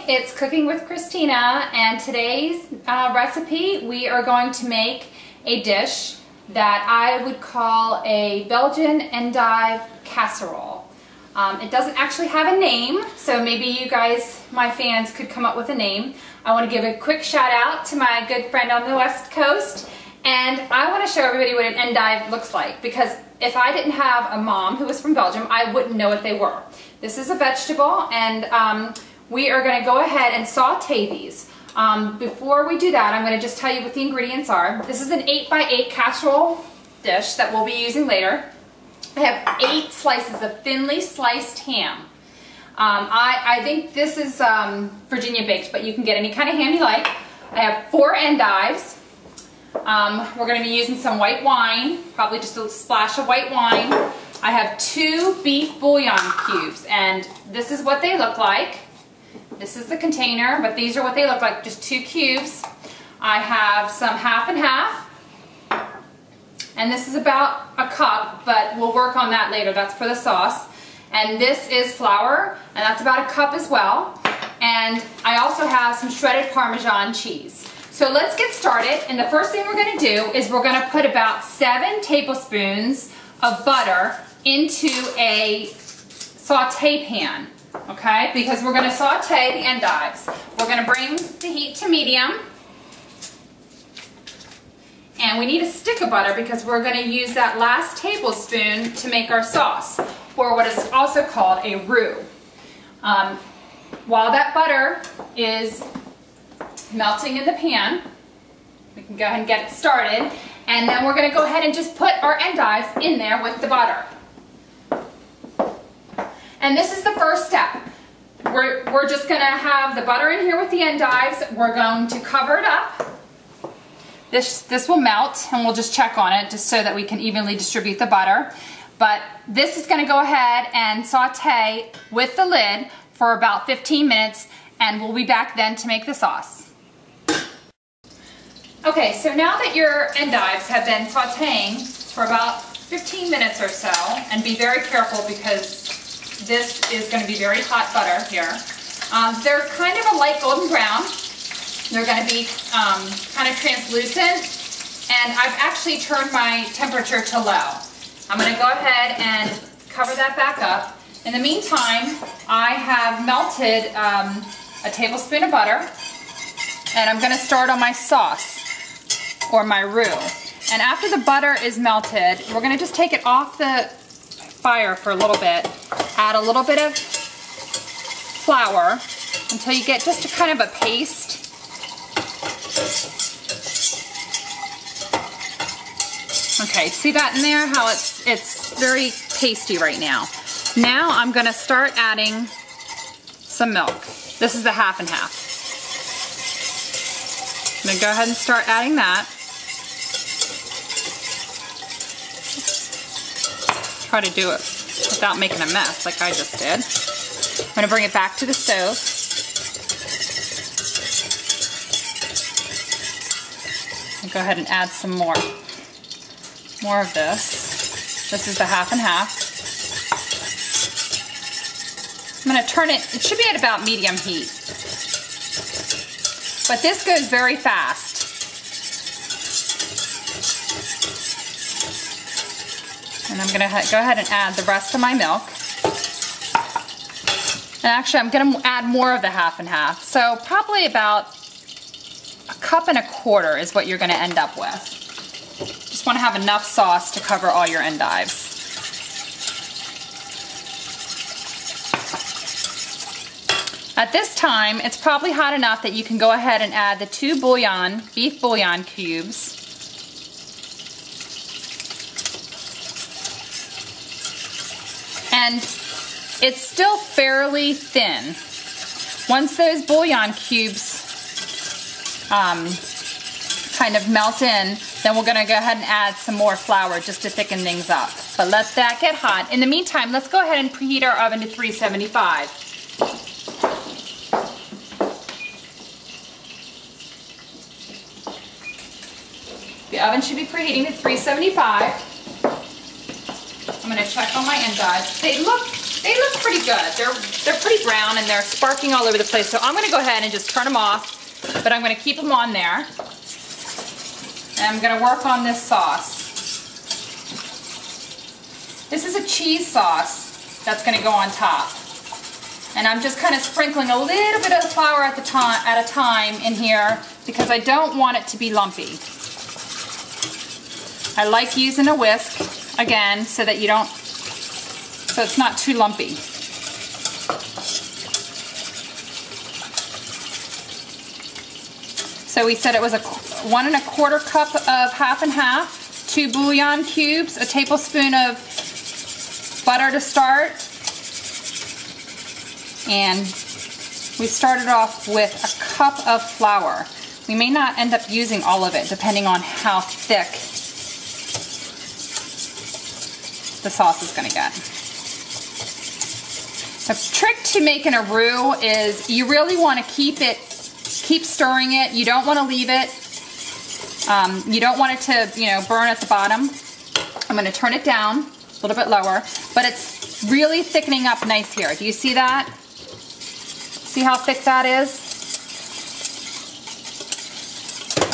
it's Cooking with Christina, and today's recipe we are going to make a dish that I would call a Belgian Endive Casserole. It doesn't actually have a name, so maybe you guys, my fans, could come up with a name. I want to give a quick shout out to my good friend on the West Coast, and I want to show everybody what an endive looks like, because if I didn't have a mom who was from Belgium, I wouldn't know what they were. This is a vegetable, and we are going to go ahead and saute these. Before we do that, I'm going to just tell you what the ingredients are. This is an 8x8 casserole dish that we'll be using later. I have 8 slices of thinly sliced ham. I think this is Virginia baked, but you can get any kind of ham you like. I have 4 endives. We're going to be using some white wine, probably just a splash of white wine. I have 2 beef bouillon cubes, and this is what they look like. This is the container, but these are what they look like, just 2 cubes. I have some half and half, and this is about a cup, but we'll work on that later. That's for the sauce. And this is flour, and that's about a cup as well. And I also have some shredded Parmesan cheese. So let's get started, and the first thing we're going to do is we're going to put about 7 tablespoons of butter into a saute pan, okay? Because we're going to saute the endives. We're going to bring the heat to medium, and we need a stick of butter because we're going to use that last tablespoon to make our sauce, or what is also called a roux. While that butter is melting in the pan, we can go ahead and get it started, and then we're going to go ahead and just put our endives in there with the butter. And this is the first step. We're just going to have the butter in here with the endives. We're going to cover it up. This will melt, and we'll just check on it just so that we can evenly distribute the butter. But this is going to go ahead and saute with the lid for about 15 minutes, and we'll be back then to make the sauce. Okay, so now that your endives have been sauteing for about 15 minutes or so, and be very careful because this is going to be very hot butter here. They're kind of a light golden brown. They're going to be kind of translucent, and I've actually turned my temperature to low. I'm going to go ahead and cover that back up. In the meantime, I have melted a tablespoon of butter, and I'm going to start on my sauce, or my roux. And after the butter is melted, we're going to just take it off the fire for a little bit, add a little bit of flour until you get just a kind of a paste. Okay, see that in there, how it's very pasty right now. Now I'm going to start adding some milk. This is the half and half. I'm going to go ahead and start adding that. Try to do it without making a mess like I just did. I'm going to bring it back to the stove. And go ahead and add some more of this. This is the half and half. I'm going to turn it, it should be at about medium heat. But this goes very fast. And I'm going to go ahead and add the rest of my milk. And actually I'm going to add more of the half and half. So probably about 1.25 cups is what you're going to end up with. Just want to have enough sauce to cover all your endives. At this time, it's probably hot enough that you can go ahead and add the 2 beef bouillon cubes. And it's still fairly thin. Once those bouillon cubes kind of melt in, then we're going to go ahead and add some more flour just to thicken things up. But let that get hot. In the meantime, let's go ahead and preheat our oven to 375. The oven should be preheating to 375. I'm going to check on my endives. They look They look pretty good. They're pretty brown and they're sparking all over the place. So I'm gonna go ahead and just turn them off, but I'm gonna keep them on there. And I'm gonna work on this sauce. This is a cheese sauce that's gonna go on top. And I'm just kind of sprinkling a little bit of flour at a time in here because I don't want it to be lumpy. I like using a whisk, again, so that you don't, so it's not too lumpy. So we said it was a 1 1/4 cup of half and half, 2 bouillon cubes, a tablespoon of butter to start, and we started off with a cup of flour. We may not end up using all of it depending on how thick the sauce is going to get. The trick to making a roux is you really want to keep stirring it. You don't want to leave it. You don't want it to, you know, burn at the bottom. I'm going to turn it down a little bit lower, but it's really thickening up nice here. Do you see that? See how thick that is?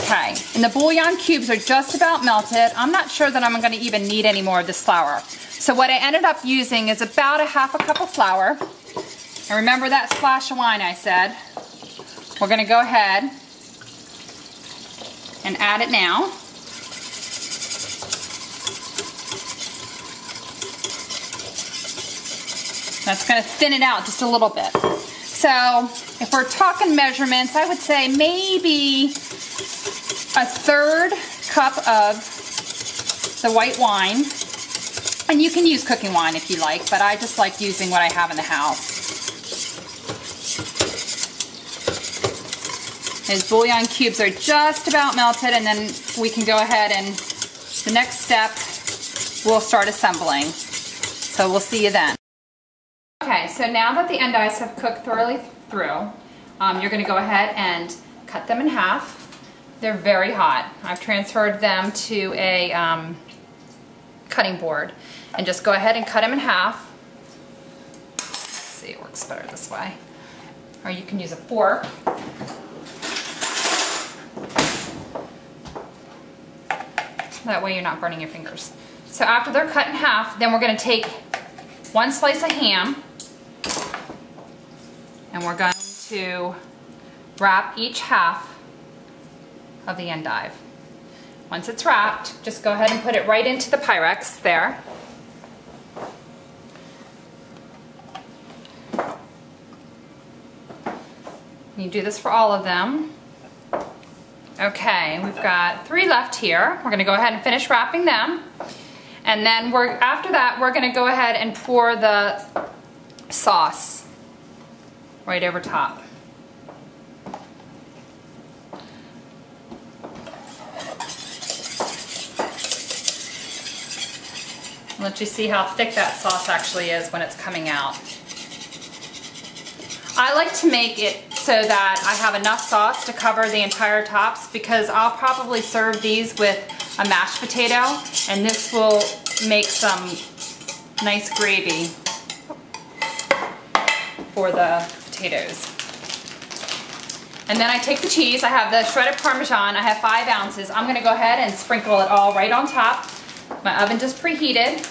Okay, and the bouillon cubes are just about melted. I'm not sure that I'm going to even need any more of this flour. So what I ended up using is about a 1/2 cup of flour. And remember that splash of wine I said. We're going to go ahead and add it now. That's going to thin it out just a little bit. So if we're talking measurements, I would say maybe a 1/3 cup of the white wine. And you can use cooking wine if you like, but I just like using what I have in the house. Those bouillon cubes are just about melted, and then we can go ahead and the next step, we'll start assembling. So we'll see you then. Okay, so now that the endives have cooked thoroughly through, you're going to go ahead and cut them in half. They're very hot. I've transferred them to a cutting board, and just go ahead and cut them in half. Let's see, it works better this way. Or you can use a fork. That way you're not burning your fingers. So after they're cut in half, then we're going to take 1 slice of ham, and we're going to wrap each half of the endive. Once it's wrapped, just go ahead and put it right into the Pyrex there. You do this for all of them. Okay, we've got 3 left here. We're going to go ahead and finish wrapping them. And then after that, we're going to go ahead and pour the sauce right over top. Let you see how thick that sauce actually is when it's coming out. I like to make it so that I have enough sauce to cover the entire tops, because I'll probably serve these with a mashed potato, and this will make some nice gravy for the potatoes. And then I take the cheese. I have the shredded Parmesan. I have 5 ounces. I'm going to go ahead and sprinkle it all right on top. My oven just preheated.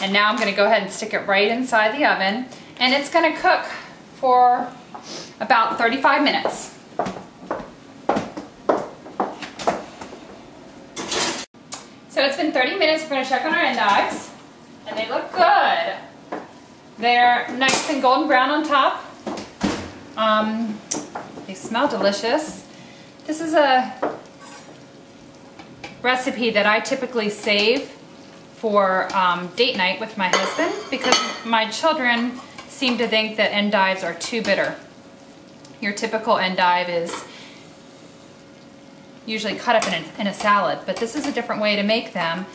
And now I'm going to go ahead and stick it right inside the oven, and it's going to cook for about 35 minutes. So it's been 30 minutes. We're going to check on our endives, and they look good. They're nice and golden brown on top. They smell delicious. This is a recipe that I typically save for date night with my husband, because my children seem to think that endives are too bitter. Your typical endive is usually cut up in a salad, but this is a different way to make them.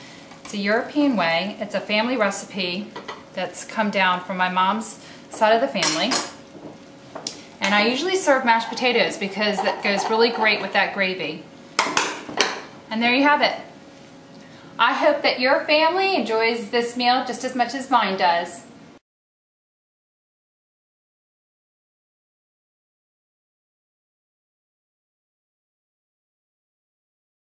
It's a European way. It's a family recipe that's come down from my mom's side of the family. And I usually serve mashed potatoes because that goes really great with that gravy. And there you have it. I hope that your family enjoys this meal just as much as mine does.